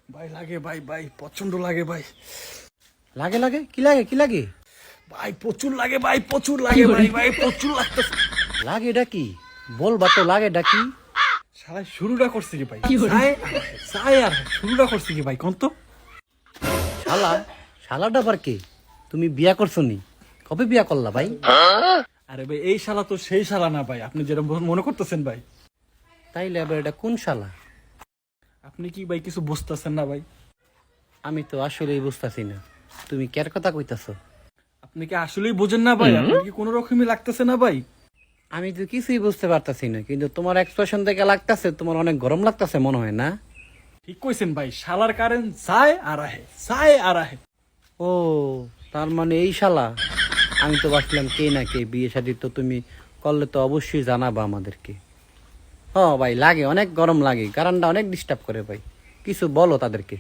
ভাই লাগে ভাই ভাই প্রচন্ড লাগে ভাই। লাগে লাগে কি লাগে কি লাগে? ভাই প্রচুর লাগে ভাই, প্রচুর লাগে ভাই, ভাই প্রচুর লাগতেছে। লাগে এটা কি? বলবা তো লাগে এটা কি? শালা শুরুটা করছি কি ভাই? চাই আর শুরুটা করছি কি ভাই কোন তো? শালা? শালাটা আবার কে? তুমি বিয়া করছো নি? কবে বিয়া করলা ভাই? আরে ভাই এই শালা তো সেই শালা না ভাই, আপনি যেটা মনে করতেছেন ভাই। তাইলে আবার এটা কোন শালা? আপনি কি ভাই কিছু বুঝতেছেন না ভাই? আমি তো আসলেই বুঝতাছি না তুমি কার কথা কইতাছো। আপনি কি আসলেই বোঝেন না ভাই? আপনার কি কোনো রকমই লাগতেছে না ভাই? আমি তো কিছুই বুঝতে পারতাছি না, কিন্তু তোমার এক্সপ্রেশন দেখে লাগতাছে তোমার অনেক গরম লাগতাছে মনে হয় না? ঠিক কইছেন ভাই, শালার কারেন্ট যায় আর আহে, যায় আর আহে। ও, তার মানে এই শালা। আমি তো ভাবছিলাম কে না কে, বিয়ে শাদী তো তুমি করলে তো অবশ্যই জানাবা আমাদেরকে। হ ভাই লাগে, অনেক গরম লাগে, কারণটা অনেক ডিস্টার্ব করে ভাই। কিছু বলো তাদেরকে।